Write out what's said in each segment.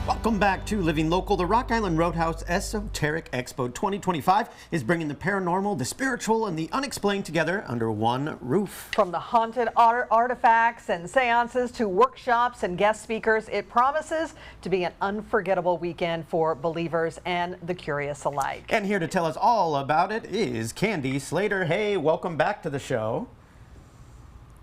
Welcome back to Living Local. The Rock Island Roadhouse Esoteric Expo 2025 is bringing the paranormal, the spiritual, and the unexplained together under one roof. From the haunted artifacts and seances to workshops and guest speakers, it promises to be an unforgettable weekend for believers and the curious alike. And here to tell us all about it is Kandi Slater. Hey, welcome back to the show.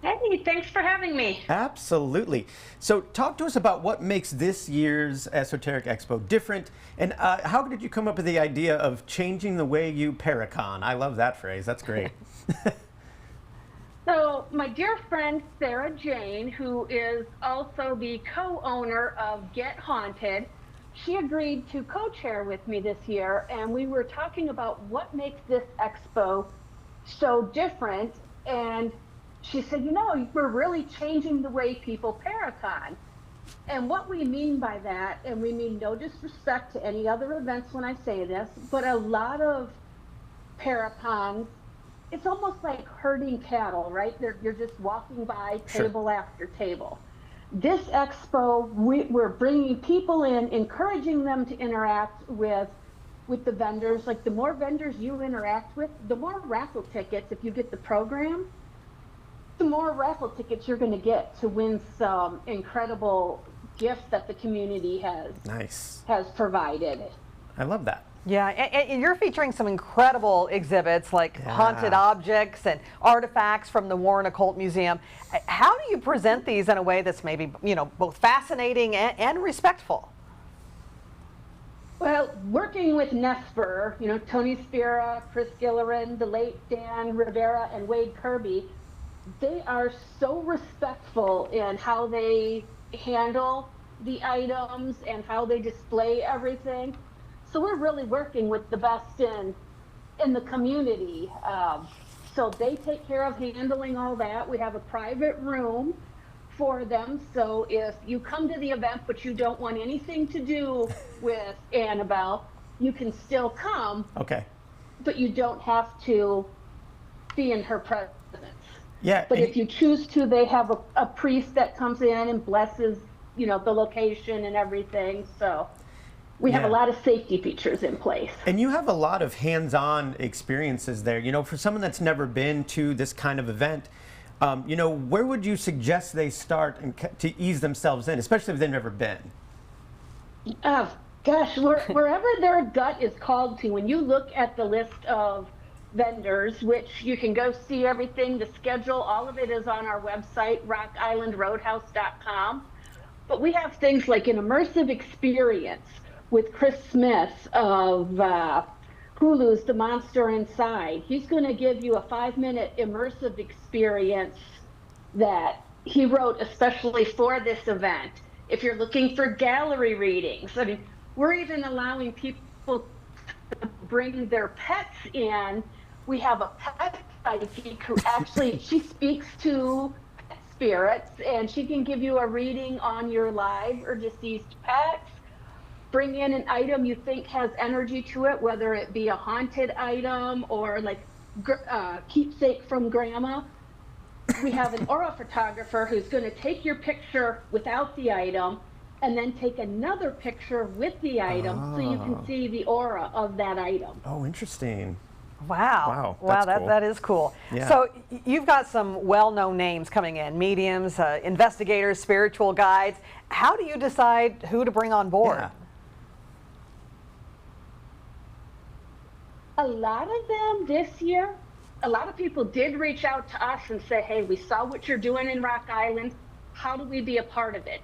Hey, thanks for having me. Absolutely. So talk to us about what makes this year's Esoteric Expo different, and how did you come up with the idea of changing the way you paracon? I love that phrase. That's great. So my dear friend Sarah Jane, who is also the co-owner of Get Haunted, she agreed to co-chair with me this year, and we were talking about what makes this expo so different. And she said, you know, we're really changing the way people paracon. And what we mean by that, and we mean no disrespect to any other events when I say this, but a lot of paracons, it's almost like herding cattle, right? You're just walking by table after table. This expo, we're bringing people in, encouraging them to interact with the vendors. Like the more vendors you interact with, the more raffle tickets, if you get the program, the more raffle tickets you're going to get to win some incredible gifts that the community has provided. I love that. Yeah, and you're featuring some incredible exhibits like haunted objects and artifacts from the Warren Occult Museum. How do you present these in a way that's maybe, you know, both fascinating and respectful? Well, working with Nesper, you know, Tony Spira, Chris Gillerin, the late Dan Rivera, and Wade Kirby, they are so respectful in how they handle the items and how they display everything. So we're really working with the best in the community. So they take care of handling all that. We have a private room for them. So if you come to the event but you don't want anything to do with Annabelle, you can still come. Okay. But you don't have to be in her presence. Yeah. But if you choose to, they have a priest that comes in and blesses, you know, the location and everything. So we have a lot of safety features in place. And you have a lot of hands-on experiences there. You know, for someone that's never been to this kind of event, you know, where would you suggest they start to ease themselves in, especially if they've never been? Gosh, wherever their gut is called to, when you look at the list of vendors, which you can go see everything, the schedule, all of it is on our website, rockislandroadhouse.com. But we have things like an immersive experience with Chris Smith of Hulu's The Monster Inside. He's going to give you a 5-minute immersive experience that he wrote especially for this event. If you're looking for gallery readings, I mean, we're even allowing people to bring their pets in. We have a pet psychic who actually, she speaks to pet spirits, and she can give you a reading on your live or deceased pets. Bring in an item you think has energy to it, whether it be a haunted item or like keepsake from grandma. We have an aura photographer who's going to take your picture without the item and then take another picture with the item so you can see the aura of that item. Oh, interesting. Wow. Wow, Wow, that's cool. that is cool. Yeah. So you've got some well-known names coming in, mediums, investigators, spiritual guides. How do you decide who to bring on board? Yeah. A lot of them this year, a lot of people did reach out to us and say, hey, we saw what you're doing in Rock Island. How do we be a part of it?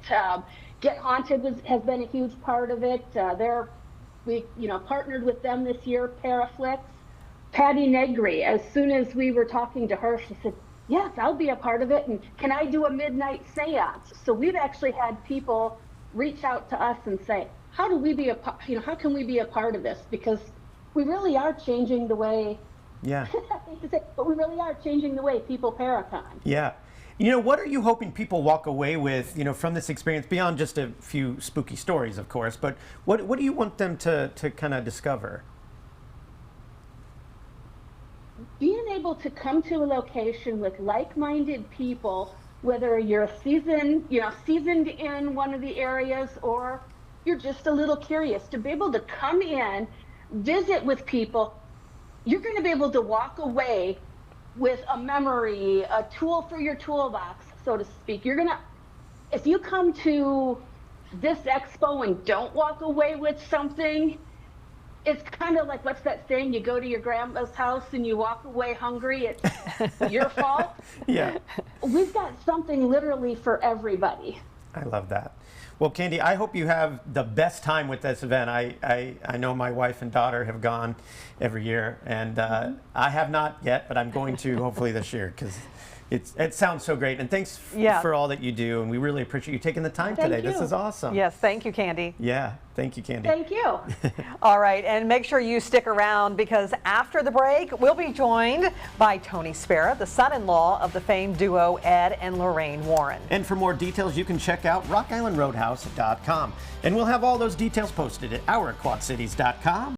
Get Haunted has been a huge part of it. We partnered with them this year, Paraflix. Patty Negri, as soon as we were talking to her, she said, yes, I'll be a part of it. And can I do a midnight seance? So we've actually had people reach out to us and say, how can we be a part of this? Because we really are changing the way, but we really are changing the way people paracon. Yeah. You know, what are you hoping people walk away with, you know, from this experience, beyond just a few spooky stories, of course, but what do you want them to kind of discover? Being able to come to a location with like-minded people, whether you're seasoned in one of the areas or you're just a little curious, to be able to come in, visit with people, you're going to be able to walk away with a memory, a tool for your toolbox, so to speak. You're going to, if you come to this expo and don't walk away with something, it's kind of like, what's that saying? You go to your grandma's house and you walk away hungry. It's your fault. Yeah. We've got something literally for everybody. I love that. Well, Kandi, I hope you have the best time with this event. I know my wife and daughter have gone every year, and I have not yet, but I'm going to hopefully this year, because it sounds so great. And thanks for all that you do, and we really appreciate you taking the time today. This is awesome. Yes, thank you, Kandi. Yeah, thank you, Kandi. Thank you. All right, and make sure you stick around, because after the break, we'll be joined by Tony Spera, the son-in-law of the famed duo Ed and Lorraine Warren. And for more details, you can check out rockislandroadhouse.com. And we'll have all those details posted at ourquadcities.com.